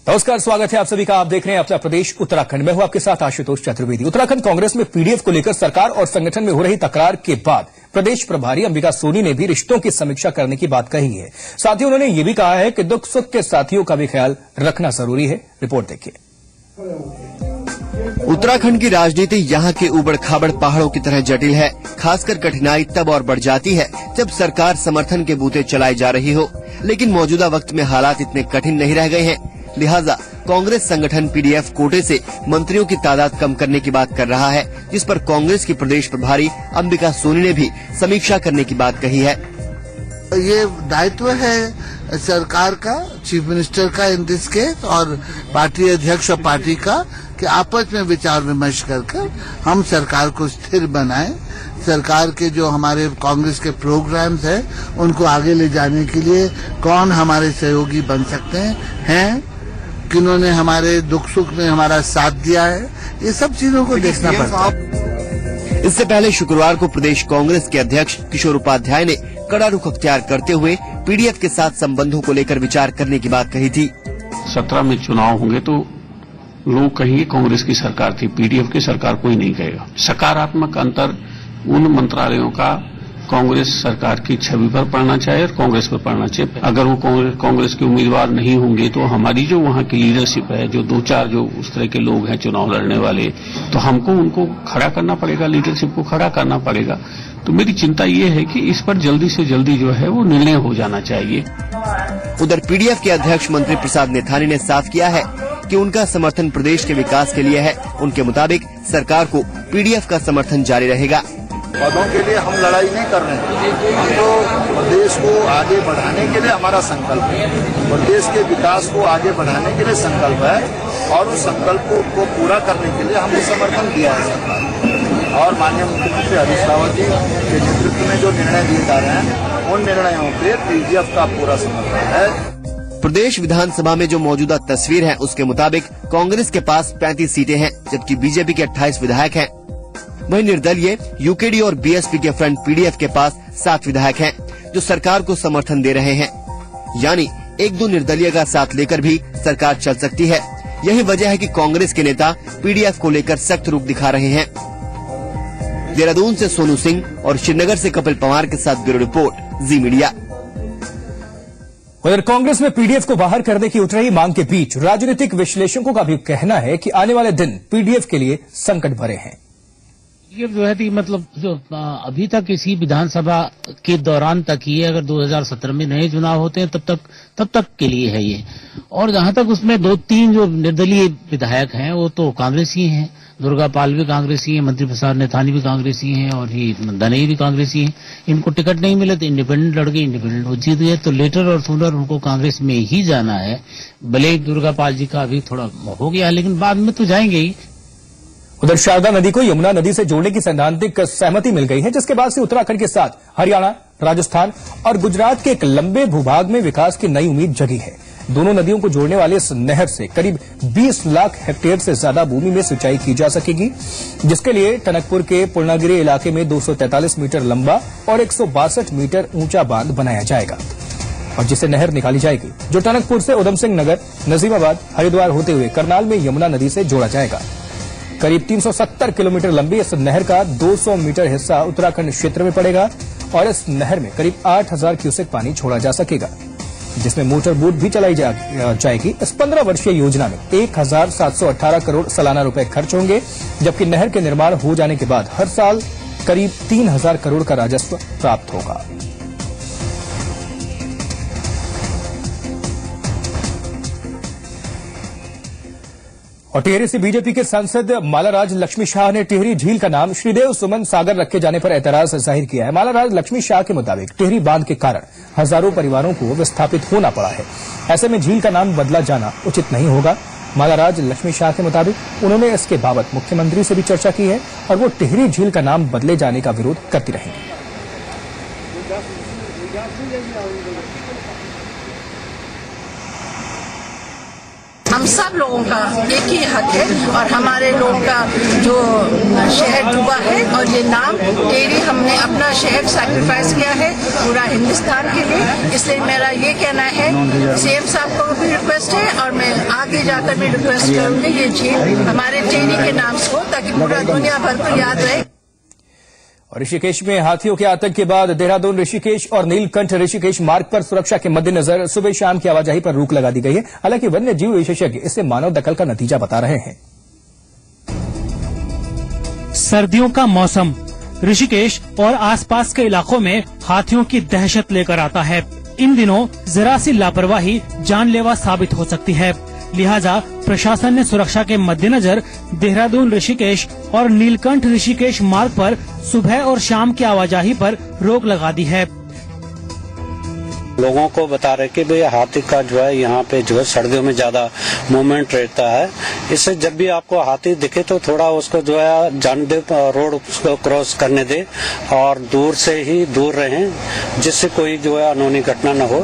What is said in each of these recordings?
नमस्कार, स्वागत है आप सभी का। आप देख रहे हैं अपना प्रदेश उत्तराखंड। मैं हूं आपके साथ आशुतोष चतुर्वेदी। उत्तराखंड कांग्रेस में पीडीएफ को लेकर सरकार और संगठन में हो रही तकरार के बाद प्रदेश प्रभारी अंबिका सोनी ने भी रिश्तों की समीक्षा करने की बात कही है। साथ ही उन्होंने ये भी कहा है कि दुख सुख के साथियों का भी ख्याल रखना जरूरी है। रिपोर्ट देखिए। उत्तराखंड की राजनीति यहाँ के उबड़ खाबड़ पहाड़ों की तरह जटिल है। खासकर कठिनाई तब और बढ़ जाती है जब सरकार समर्थन के बूते चलाई जा रही हो, लेकिन मौजूदा वक्त में हालात इतने कठिन नहीं रह गए हैं। लिहाजा कांग्रेस संगठन पीडीएफ कोटे से मंत्रियों की तादाद कम करने की बात कर रहा है, जिस पर कांग्रेस की प्रदेश प्रभारी अंबिका सोनी ने भी समीक्षा करने की बात कही है। ये दायित्व है सरकार का, चीफ मिनिस्टर का इन दिस केस, और पार्टी अध्यक्ष और पार्टी का, कि आपस में विचार विमर्श कर हम सरकार को स्थिर बनाएं। सरकार के जो हमारे कांग्रेस के प्रोग्राम्स हैं उनको आगे ले जाने के लिए कौन हमारे सहयोगी बन सकते हैं, किन्होंने हमारे दुख सुख में हमारा साथ दिया है, ये सब चीजों को देखना पड़ता है। इससे पहले शुक्रवार को प्रदेश कांग्रेस के अध्यक्ष किशोर उपाध्याय ने कड़ा रुख अख्तियार करते हुए पीडीएफ के साथ संबंधों को लेकर विचार करने की बात कही थी। 17 में चुनाव होंगे तो लोग कहेंगे कांग्रेस की सरकार थी, पीडीएफ की सरकार कोई नहीं कहेगा। सकारात्मक अंतर उन मंत्रालयों का कांग्रेस सरकार की छवि पर पड़ना चाहिए और कांग्रेस पर पड़ना चाहिए। अगर वो कांग्रेस के उम्मीदवार नहीं होंगे तो हमारी जो वहां की लीडरशिप है, जो 2-4 जो उस तरह के लोग हैं चुनाव लड़ने वाले, तो हमको उनको खड़ा करना पड़ेगा, लीडरशिप को खड़ा करना पड़ेगा। तो मेरी चिंता ये है कि इस पर जल्दी से जल्दी जो है वो निर्णय हो जाना चाहिए। उधर पीडीएफ के अध्यक्ष मंत्री प्रसाद नेथानी ने साफ किया है कि उनका समर्थन प्रदेश के विकास के लिए है। उनके मुताबिक सरकार को पीडीएफ का समर्थन जारी रहेगा। पदों के लिए हम लड़ाई नहीं कर रहे हैं, हम तो देश को आगे बढ़ाने के लिए हमारा संकल्प है और देश के विकास को आगे बढ़ाने के लिए संकल्प है, और उस संकल्प को पूरा करने के लिए हमने समर्थन दिया है सरकार। और माननीय मुख्यमंत्री हरीश रावत जी के नेतृत्व में जो निर्णय दिए जा रहे हैं उन निर्णयों पे पीडीएफ का पूरा समर्थन है। प्रदेश विधानसभा में जो मौजूदा तस्वीर है उसके मुताबिक कांग्रेस के पास 35 सीटें हैं, जबकि बीजेपी के 28 विधायक हैं। वहीं निर्दलीय यूकेडी और बीएसपी के फ्रंट पीडीएफ के पास 7 विधायक हैं, जो सरकार को समर्थन दे रहे हैं। यानी 1-2 निर्दलीय का साथ लेकर भी सरकार चल सकती है। यही वजह है कि कांग्रेस के नेता पीडीएफ को लेकर सख्त रुख दिखा रहे हैं। देहरादून से सोनू सिंह और श्रीनगर से कपिल पवार के साथ ब्यूरो रिपोर्ट, जी मीडिया। उधर कांग्रेस में पीडीएफ को बाहर करने की उठ रही मांग के बीच राजनीतिक विश्लेषकों का भी कहना है कि आने वाले दिन पीडीएफ के लिए संकट भरे हैं। ये जो है मतलब जो अभी तक इसी विधानसभा के दौरान तक ही है, अगर 2017 में नए चुनाव होते हैं तब तक के लिए है ये। और जहां तक उसमें 2-3 जो निर्दलीय विधायक हैं वो तो कांग्रेसी हैं। दुर्गा पाल भी कांग्रेसी हैं, मंत्री प्रसाद नेथानी भी कांग्रेसी हैं और ये दनई भी कांग्रेसी हैं। इनको टिकट नहीं मिले तो इंडिपेंडेंट लड़के, इंडिपेंडेंट वो जीत गए, तो लेटर और सूनर उनको कांग्रेस में ही जाना है। भले दुर्गा पाल जी का अभी थोड़ा हो गया, लेकिन बाद में तो जाएंगे ही। उधर शारदा नदी को यमुना नदी से जोड़ने की सैद्धांतिक सहमति मिल गई है, जिसके बाद से उत्तराखंड के साथ हरियाणा, राजस्थान और गुजरात के एक लंबे भूभाग में विकास की नई उम्मीद जगी है। दोनों नदियों को जोड़ने वाले इस नहर से करीब 20 लाख हेक्टेयर से ज्यादा भूमि में सिंचाई की जा सकेगी, जिसके लिए टनकपुर के पूर्णागिरी इलाके में 243 मीटर लंबा और 162 मीटर ऊंचा बांध बनाया जाएगा और जिसे नहर निकाली जाएगी, जो टनकपुर से उधम सिंह नगर, नजीबाबाद, हरिद्वार होते हुए करनाल में यमुना नदी से जोड़ा जाएगा। करीब 370 किलोमीटर लंबी इस नहर का 200 मीटर हिस्सा उत्तराखंड क्षेत्र में पड़ेगा और इस नहर में करीब 8000 क्यूसेक पानी छोड़ा जा सकेगा, जिसमें मोटर बोट भी चलाई जाएगी। इस 15 वर्षीय योजना में 1718 करोड़ सालाना रुपए खर्च होंगे, जबकि नहर के निर्माण हो जाने के बाद हर साल करीब 3000 करोड़ का राजस्व प्राप्त होगा। और टिहरी से बीजेपी के सांसद मालाराज लक्ष्मी शाह ने टिहरी झील का नाम श्रीदेव सुमन सागर रखे जाने पर ऐतराज जाहिर किया है। मालाराज लक्ष्मी शाह के मुताबिक टिहरी बांध के कारण हजारों परिवारों को विस्थापित होना पड़ा है। ऐसे में झील का नाम बदला जाना उचित नहीं होगा। मालाराज लक्ष्मी शाह के मुताबिक उन्होंने इसके बाबत मुख्यमंत्री से भी चर्चा की है और वो टिहरी झील का नाम बदले जाने का विरोध करती रहेंगी। हम हम सब लोगों का एक ही हक है और हमारे लोगों का जो शहर डूबा है और ये नाम टेहरी हमने अपना शहर सैक्रिफाइस किया है पूरा हिंदुस्तान के लिए। इसलिए मेरा ये कहना है सीएम साहब को भी रिक्वेस्ट है और मैं आगे जाकर भी रिक्वेस्ट करूंगी ये झील हमारे टेहरी के नाम से हो ताकि पूरा दुनिया भर को याद रहे। और ऋषिकेश में हाथियों के आतंक के बाद देहरादून ऋषिकेश और नीलकंठ ऋषिकेश मार्ग पर सुरक्षा के मद्देनजर सुबह शाम की आवाजाही पर रोक लगा दी गई है। हालांकि वन्य जीव विशेषज्ञ इसे मानव दखल का नतीजा बता रहे हैं। सर्दियों का मौसम ऋषिकेश और आसपास के इलाकों में हाथियों की दहशत लेकर आता है। इन दिनों जरा सी लापरवाही जानलेवा साबित हो सकती है। लिहाजा प्रशासन ने सुरक्षा के मद्देनजर देहरादून ऋषिकेश और नीलकंठ ऋषिकेश मार्ग पर सुबह और शाम की आवाजाही पर रोक लगा दी है। लोगों को बता रहे कि भाई हाथी का जो है यहाँ पे जो है सर्दियों में ज्यादा मूवमेंट रहता है। इससे जब भी आपको हाथी दिखे तो थोड़ा उसको जो है जाने दे, रोड उसको क्रॉस करने दे और दूर से ही दूर रहें जिससे कोई जो है अनहोनी घटना न हो।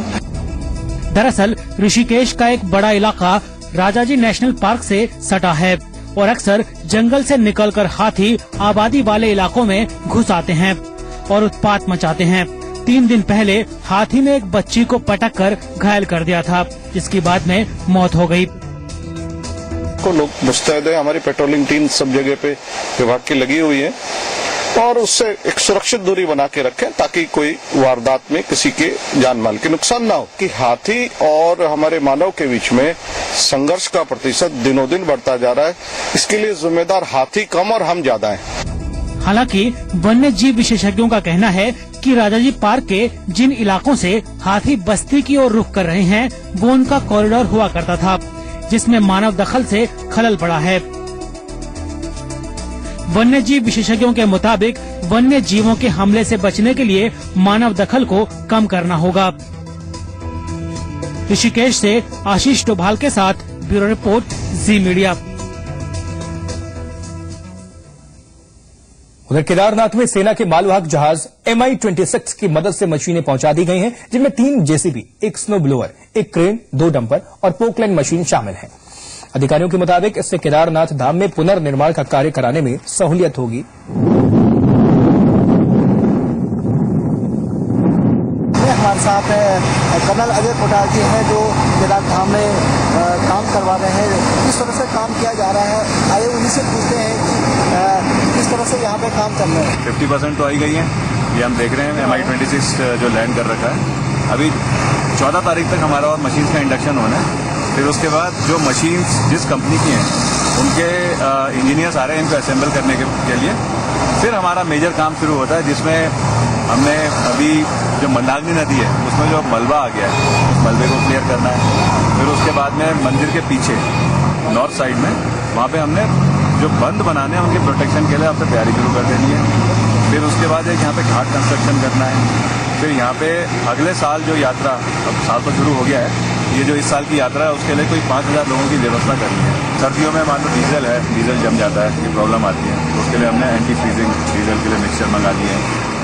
दरअसल ऋषिकेश का एक बड़ा इलाका राजाजी नेशनल पार्क से सटा है और अक्सर जंगल से निकलकर हाथी आबादी वाले इलाकों में घुस आते हैं और उत्पात मचाते हैं। 3 दिन पहले हाथी ने एक बच्ची को पटक कर घायल कर दिया था, जिसकी बाद में मौत हो गई। को लोग मुस्तैद है, हमारी पेट्रोलिंग टीम सब जगह पे विभाग की लगी हुई है और उससे एक सुरक्षित दूरी बना के रखें ताकि कोई वारदात में किसी के जान माल के नुकसान ना हो। कि हाथी और हमारे मानव के बीच में संघर्ष का प्रतिशत दिनों दिन बढ़ता जा रहा है। इसके लिए जिम्मेदार हाथी कम और हम ज्यादा हैं। हालांकि वन्य जीव विशेषज्ञों का कहना है कि राजाजी पार्क के जिन इलाकों से हाथी बस्ती की ओर रुख कर रहे हैं वो उनका कॉरिडोर हुआ करता था, जिसमें मानव दखल से खलल पड़ा है। वन्य जीव विशेषज्ञों के मुताबिक वन्य जीवों के हमले से बचने के लिए मानव दखल को कम करना होगा। ऋषिकेश से आशीष डोभाल के साथ ब्यूरो रिपोर्ट, जी मीडिया। उधर केदारनाथ में सेना के मालवाहक जहाज MI-26 की मदद से मशीनें पहुंचा दी गई हैं, जिनमें 3 जेसीबी, एक स्नो ब्लोअर, एक क्रेन, 2 डंपर और पोकलैंड मशीन शामिल हैं। अधिकारियों के मुताबिक इससे केदारनाथ धाम में पुनर्निर्माण का कार्य कराने में सहूलियत होगी। हमारे साथ कर्नल अजय कोठार जी हैं जो केदार धाम में काम करवा रहे हैं। किस तरह से काम किया जा रहा है, आइए उन्हीं से पूछते हैं कि किस तरह से यहाँ पे काम चल रहा है। 50% तो आई गई है, ये हम देख रहे हैं। MI-26 जो लैंड कर रखा है, अभी 14 तारीख तक हमारा और मशीन्स का इंडक्शन होना है। फिर उसके बाद जो मशीन्स जिस कंपनी की हैं उनके इंजीनियर्स आ रहे हैं इनको असेंबल करने के लिए। फिर हमारा मेजर काम शुरू होता है, जिसमें हमने अभी जो मंदाकिनी नदी है उसमें जो मलबा आ गया है उस मलबे को क्लियर करना है। फिर उसके बाद में मंदिर के पीछे नॉर्थ साइड में वहाँ पे हमने जो बंद बनाने हैं उनके प्रोटेक्शन के लिए अब तक तैयारी शुरू कर देनी है। फिर उसके बाद एक यहाँ पे घाट कंस्ट्रक्शन करना है। फिर यहाँ पे अगले साल जो यात्रा, अब साल तो शुरू हो गया है, ये जो इस साल की यात्रा है उसके लिए कोई 5000 लोगों की व्यवस्था करनी है। सर्दियों में मान लो डीजल है, डीजल जम जाता है, ये प्रॉब्लम आती है, तो उसके लिए हमने एंटी फ्रीजिंग डीजल के लिए मिक्सचर मंगा दिए हैं।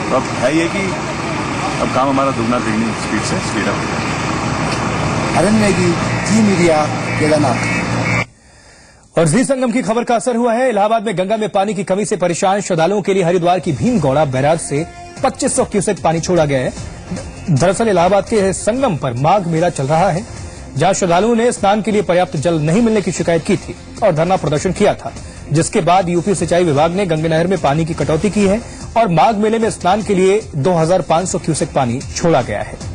तो अब है ये कि अब काम हमारा दुगना तिगनी स्पीड से स्पीड अप हो गया। अरण्य नेगी, जी मीडिया, केदारनाथ। और जी संगम की खबर का असर हुआ है। इलाहाबाद में गंगा में पानी की कमी से परेशान श्रद्धालुओं के लिए हरिद्वार की भीमगौड़ा बैराज से 2500 क्यूसेक पानी छोड़ा गया है। दरअसल इलाहाबाद के संगम पर माघ मेला चल रहा है, जहां श्रद्धालुओं ने स्नान के लिए पर्याप्त जल नहीं मिलने की शिकायत की थी और धरना प्रदर्शन किया था, जिसके बाद यूपी सिंचाई विभाग ने गंगा नहर में पानी की कटौती की है और माघ मेले में स्नान के लिए 2500 क्यूसेक पानी छोड़ा गया है।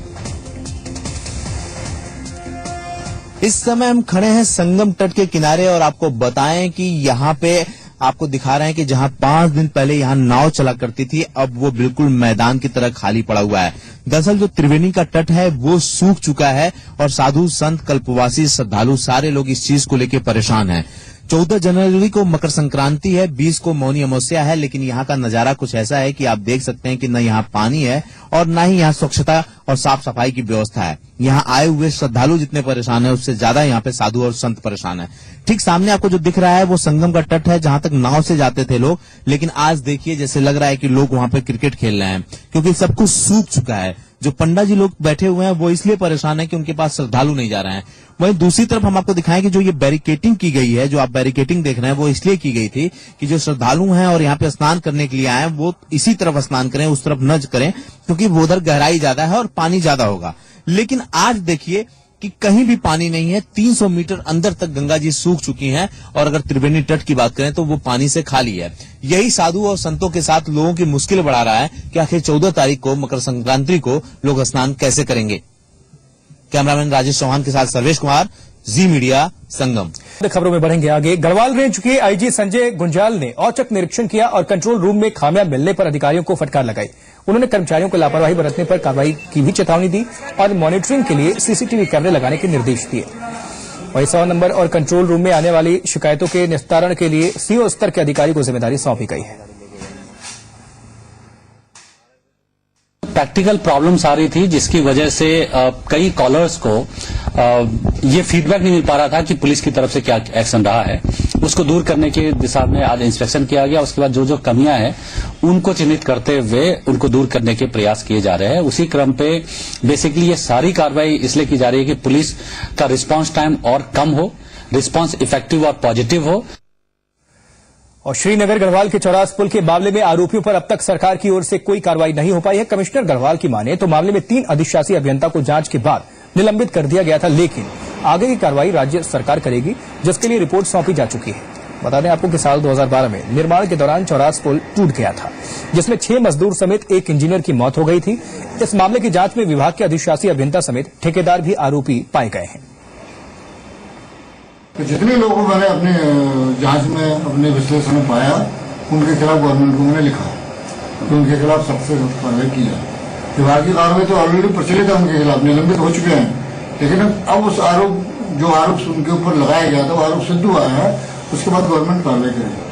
इस समय हम खड़े हैं संगम तट के किनारे और आपको बताएं कि यहाँ पे आपको दिखा रहे हैं कि जहां 5 दिन पहले यहाँ नाव चला करती थी, अब वो बिल्कुल मैदान की तरह खाली पड़ा हुआ है। दरअसल जो त्रिवेणी का तट है वो सूख चुका है और साधु संत कल्पवासी श्रद्धालु सारे लोग इस चीज को लेकर परेशान हैं। 14 जनवरी को मकर संक्रांति है, 20 को मौनी अमावस्या है, लेकिन यहाँ का नजारा कुछ ऐसा है कि आप देख सकते हैं कि न यहाँ पानी है और न ही यहाँ स्वच्छता और साफ सफाई की व्यवस्था है। यहाँ आए हुए श्रद्धालु जितने परेशान है उससे ज्यादा यहाँ पे साधु और संत परेशान है। ठीक सामने आपको जो दिख रहा है वो संगम का तट है, जहां तक नाव से जाते थे लोग, लेकिन आज देखिए जैसे लग रहा है कि लोग वहां पे क्रिकेट खेल रहे हैं, क्योंकि सब कुछ सूख चुका है। जो पंडा जी लोग बैठे हुए हैं वो इसलिए परेशान है कि उनके पास श्रद्धालु नहीं जा रहे हैं। वहीं दूसरी तरफ हम आपको दिखाएं कि जो ये बैरिकेटिंग की गई है, जो आप बैरिकेटिंग देख रहे हैं, वो इसलिए की गई थी कि जो श्रद्धालु हैं और यहाँ पे स्नान करने के लिए आए हैं वो इसी तरफ स्नान करें, उस तरफ न करें, क्योंकि वो उधर गहराई ज्यादा है और पानी ज्यादा होगा। लेकिन आज देखिए कि कहीं भी पानी नहीं है, 300 मीटर अंदर तक गंगा जी सूख चुकी हैं और अगर त्रिवेणी तट की बात करें तो वो पानी से खाली है। यही साधु और संतों के साथ लोगों की मुश्किल बढ़ा रहा है कि आखिर 14 तारीख को मकर संक्रांति को लोग स्नान कैसे करेंगे। कैमरामैन राजेश चौहान के साथ सर्वेश कुमार, जी मीडिया, संगम। खबरों में बढ़ेंगे आगे। गढ़वाल रेंज के आईजी संजय गुंजाल ने औचक निरीक्षण किया और कंट्रोल रूम में खामियां मिलने पर अधिकारियों को फटकार लगाई। उन्होंने कर्मचारियों को लापरवाही बरतने पर कार्रवाई की भी चेतावनी दी और मॉनिटरिंग के लिए सीसीटीवी कैमरे लगाने के निर्देश दिए। वहीं 100 नंबर और कंट्रोल रूम में आने वाली शिकायतों के निस्तारण के लिए सीओ स्तर के अधिकारी को जिम्मेदारी सौंपी गई है। प्रैक्टिकल प्रॉब्लम्स आ रही थी जिसकी वजह से कई कॉलर्स को ये फीडबैक नहीं मिल पा रहा था कि पुलिस की तरफ से क्या एक्शन रहा है। उसको दूर करने की दिशा में आज इंस्पेक्शन किया गया। उसके बाद जो जो कमियां हैं उनको चिन्हित करते हुए उनको दूर करने के प्रयास किए जा रहे हैं। उसी क्रम पे बेसिकली ये सारी कार्रवाई इसलिए की जा रही है कि पुलिस का रिस्पांस टाइम और कम हो, रिस्पांस इफेक्टिव और पॉजिटिव हो। और श्रीनगर गढ़वाल के चौरास पुल के मामले में आरोपियों पर अब तक सरकार की ओर से कोई कार्रवाई नहीं हो पाई है। कमिश्नर गढ़वाल की माने तो मामले में 3 अधिशासी अभियंता को जांच के बाद निलंबित कर दिया गया था, लेकिन आगे की कार्रवाई राज्य सरकार करेगी, जिसके लिए रिपोर्ट सौंपी जा चुकी है। बता दें आपको कि साल 2012 में निर्माण के दौरान चौरास पुल टूट गया था, जिसमें 6 मजदूर समेत 1 इंजीनियर की मौत हो गई थी। इस मामले की जांच में विभाग के अधिशासी अभियंता समेत ठेकेदार भी आरोपी पाए गए हैं। तो जितने लोगों मैंने अपने जांच में अपने विश्लेषण में पाया उनके खिलाफ गवर्नमेंट को मैंने लिखा तो उनके खिलाफ सख्त से सख्त कार्रवाई किया। विभाग की कार्रवाई तो ऑलरेडी प्रचलित है, उनके खिलाफ निलंबित हो चुके हैं, लेकिन अब उस आरोप उनके ऊपर लगाया गया था वो आरोप सिद्ध हुआ है, उसके बाद गवर्नमेंट कार्रवाई करेगी।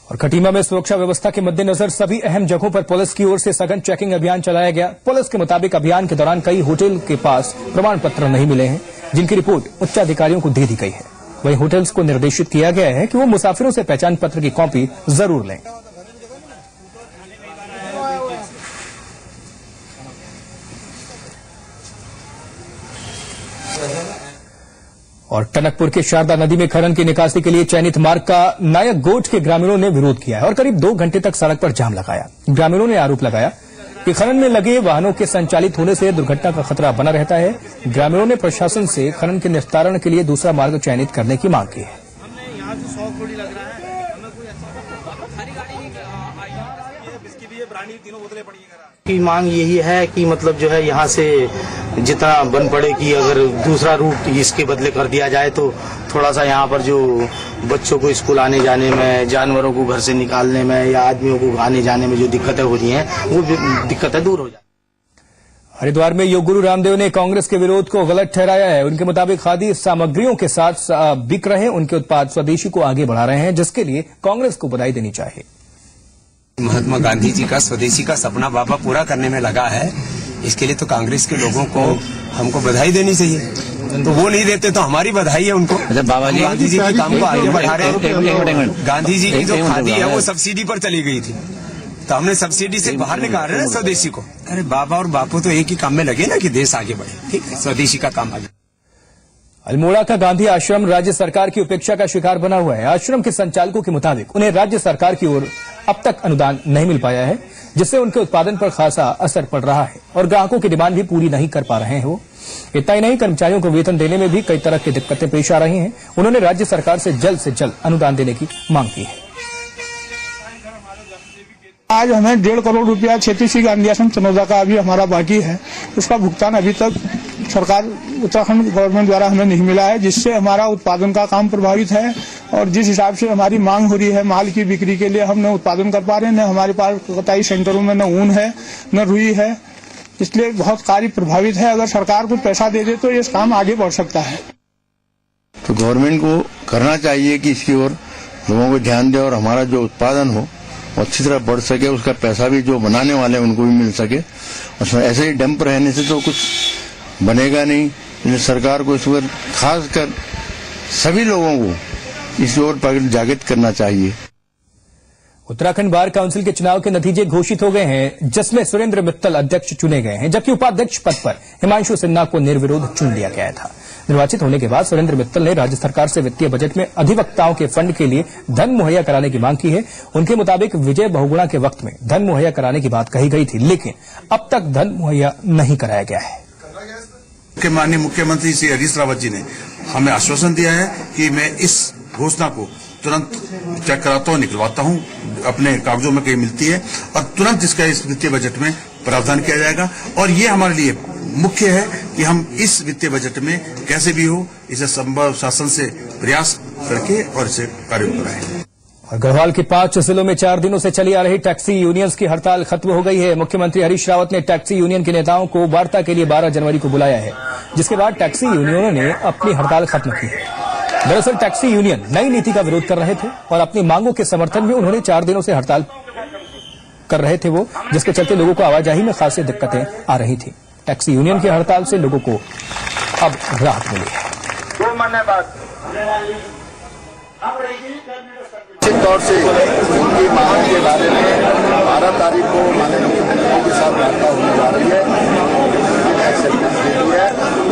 और खटीमा में सुरक्षा व्यवस्था के मद्देनजर सभी अहम जगहों पर पुलिस की ओर से सघन चेकिंग अभियान चलाया गया। पुलिस के मुताबिक अभियान के दौरान कई होटल के पास प्रमाण पत्र नहीं मिले हैं, जिनकी रिपोर्ट उच्च अधिकारियों को दे दी गई है। वहीं होटल्स को निर्देशित किया गया है कि वो मुसाफिरों से पहचान पत्र की कॉपी जरूर लें। और टनकपुर के शारदा नदी में खनन की निकासी के लिए चयनित मार्ग का नायक गोठ के ग्रामीणों ने विरोध किया है और करीब 2 घंटे तक सड़क पर जाम लगाया। ग्रामीणों ने आरोप लगाया कि खनन में लगे वाहनों के संचालित होने से दुर्घटना का खतरा बना रहता है। ग्रामीणों ने प्रशासन से खनन के निस्तारण के लिए दूसरा मार्ग चयनित करने की मांग की है। की मांग यही है कि मतलब जो है यहाँ से जितना बन पड़े कि अगर दूसरा रूट इसके बदले कर दिया जाए तो थोड़ा सा यहाँ पर जो बच्चों को स्कूल आने जाने में, जानवरों को घर से निकालने में या आदमियों को आने जाने में जो दिक्कतें हो रही हैं वो दिक्कतें दूर हो जाए। हरिद्वार में योग गुरु रामदेव ने कांग्रेस के विरोध को गलत ठहराया है। उनके मुताबिक खादी सामग्रियों के साथ बिक रहे उनके उत्पाद स्वदेशी को आगे बढ़ा रहे हैं, जिसके लिए कांग्रेस को बधाई देनी चाहिए। महात्मा गांधी जी का स्वदेशी का सपना बाबा पूरा करने में लगा है, इसके लिए तो कांग्रेस के लोगों को हमको बधाई देनी चाहिए। तो वो नहीं देते तो हमारी बधाई है उनको। अच्छा बाबा जी, गांधी जी के काम को आगे बढ़ा रहे हैं। गांधी जी की जो खादी है वो सब्सिडी पर चली गई थी, तो हमने सब्सिडी से बाहर निकाल रहे हैं स्वदेशी को। अरे बाबा और बापू तो एक ही काम में लगे ना कि देश आगे बढ़े, ठीक है, स्वदेशी का काम आगे। अल्मोड़ा का गांधी आश्रम राज्य सरकार की उपेक्षा का शिकार बना हुआ है। आश्रम के संचालकों के मुताबिक उन्हें राज्य सरकार की ओर अब तक अनुदान नहीं मिल पाया है, जिससे उनके उत्पादन पर खासा असर पड़ रहा है और ग्राहकों की डिमांड भी पूरी नहीं कर पा रहे हैं। वो इतना ही नहीं, कर्मचारियों को वेतन देने में भी कई तरह की दिक्कतें पेश आ रही हैं। उन्होंने राज्य सरकार से जल्द अनुदान देने की मांग की है। आज हमें 1.5 करोड़ रुपया क्षेत्रीय गांधी आश्रम चनौदा का अभी हमारा बाकी है, उसका भुगतान अभी तक सरकार उत्तराखंड गवर्नमेंट द्वारा हमें नहीं मिला है, जिससे हमारा उत्पादन का काम प्रभावित है। और जिस हिसाब से हमारी मांग हो रही है माल की बिक्री के लिए, हम न उत्पादन कर पा रहे हैं, न हमारे पास कताई सेंटरों में न ऊन है न रुई है, इसलिए बहुत कार्य प्रभावित है। अगर सरकार को पैसा दे दे तो ये काम आगे बढ़ सकता है। तो गवर्नमेंट को करना चाहिए कि इसकी ओर लोगों को ध्यान दे और हमारा जो उत्पादन हो अच्छी तरह बढ़ सके, उसका पैसा भी जो बनाने वाले हैं उनको भी मिल सके। और ऐसे ही डंप रहने से तो कुछ बनेगा नहीं, इसलिए सरकार को इस पर खासकर सभी लोगों को इस ओर जागृत करना चाहिए। उत्तराखंड बार काउंसिल के चुनाव के नतीजे घोषित हो गए हैं, जिसमें सुरेंद्र मित्तल अध्यक्ष चुने गए हैं, जबकि उपाध्यक्ष पद पर हिमांशु सिन्हा को निर्विरोध चुन लिया गया था। निर्वाचित होने के बाद सुरेंद्र मित्तल ने राज्य सरकार से वित्तीय बजट में अधिवक्ताओं के फंड के लिए धन मुहैया कराने की मांग की है। उनके मुताबिक विजय बहुगुणा के वक्त में धन मुहैया कराने की बात कही गई थी, लेकिन अब तक धन मुहैया नहीं कराया गया है। माननीय मुख्यमंत्री श्री हरीश रावत जी ने हमें आश्वासन दिया है कि मैं इस घोषणा को तुरंत चेक कराता हूँ, निकलवाता हूँ, अपने कागजों में कहीं मिलती है और तुरंत इसका इस वित्तीय बजट में प्रावधान किया जाएगा। और ये हमारे लिए मुख्य है कि हम इस वित्तीय बजट में कैसे भी हो इसे संभव शासन से प्रयास करके और इसे कार्य कराएं। और गढ़वाल के 5 जिलों में 4 दिनों से चली आ रही टैक्सी यूनियंस की हड़ताल खत्म हो गई है। मुख्यमंत्री हरीश रावत ने टैक्सी यूनियन के नेताओं को वार्ता के लिए 12 जनवरी को बुलाया है, जिसके बाद टैक्सी यूनियनों ने अपनी हड़ताल खत्म की है। दरअसल टैक्सी यूनियन नई नीति का विरोध कर रहे थे और अपनी मांगों के समर्थन में उन्होंने 4 दिनों से हड़ताल कर रहे थे वो, जिसके चलते लोगों को आवाजाही में खासी दिक्कतें आ रही थी। टैक्सी यूनियन की हड़ताल से लोगों को अब राहत मिली है। निश्चित तौर से उनकी मांग के बारे में 12 तारीख को माननीय मुख्यमंत्री के साथ वार्ता होने जा रही है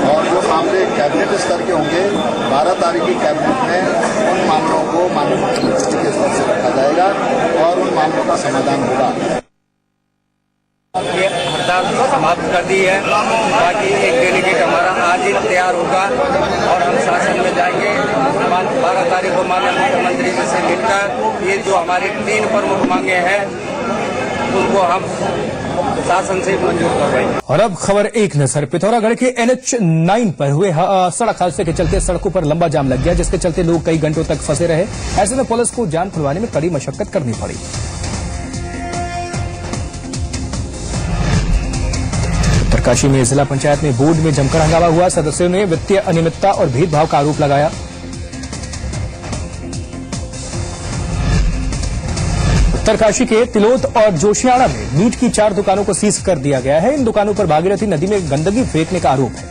और जो मामले कैबिनेट स्तर के होंगे 12 तारीख की कैबिनेट में उन मामलों को माननीय मुख्यमंत्री के स्तर से रखा जाएगा और उन मामलों का समाधान होगा। हड़ताल समाप्त कर दी है, बाकी एक डेलीगेट हमारा आज ही तैयार होगा और हम शासन में जाएंगे। 12 तारीख को माननीय मुख्यमंत्री जी से मिलकर ये जो हमारी 3 प्रमुख मांगे हैं उनको हम शासन से मंजूर करवाएंगे। और अब खबर एक नजर पिथौरागढ़ के NH9 पर हुए सड़क हादसे के चलते सड़कों पर लंबा जाम लग गया, जिसके चलते लोग कई घंटों तक फंसे रहे। ऐसे में पुलिस को जाम खुलवाने में कड़ी मशक्कत करनी पड़ी। उत्तरकाशी में जिला पंचायत में बोर्ड में जमकर हंगामा हुआ। सदस्यों ने वित्तीय अनियमितता और भेदभाव का आरोप लगाया। उत्तरकाशी के तिलोत और जोशियाड़ा में मीट की 4 दुकानों को सीज कर दिया गया है। इन दुकानों पर भागीरथी नदी में गंदगी फेंकने का आरोप है।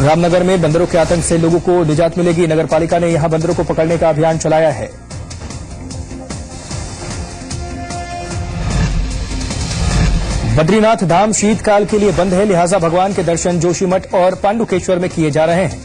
रामनगर में बंदरों के आतंक से लोगों को निजात मिलेगी। नगरपालिका ने यहां बंदरों को पकड़ने का अभियान चलाया है। बद्रीनाथ धाम शीतकाल के लिए बंद है, लिहाजा भगवान के दर्शन जोशीमठ और पांडुकेश्वर में किए जा रहे हैं।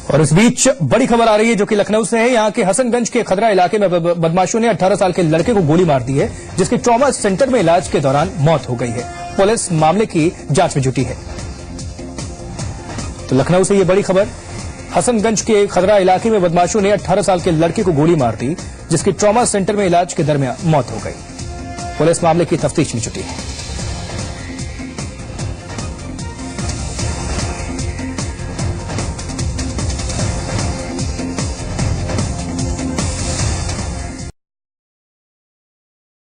और इस बीच बड़ी खबर आ रही है जो कि लखनऊ से है। यहां के हसनगंज के खदरा इलाके में बदमाशों ने 18 साल के लड़के को गोली मार दी है, जिसकी ट्रॉमा सेंटर में इलाज के दौरान मौत हो गई है। पुलिस मामले की जांच में जुटी है। तो लखनऊ से ये बड़ी खबर, हसनगंज के खदरा इलाके में बदमाशों ने 18 साल के लड़के को गोली मार दी, जिसकी ट्रॉमा सेंटर में इलाज के दरमियान मौत हो गई। पुलिस मामले की तफ्तीश में जुटी है।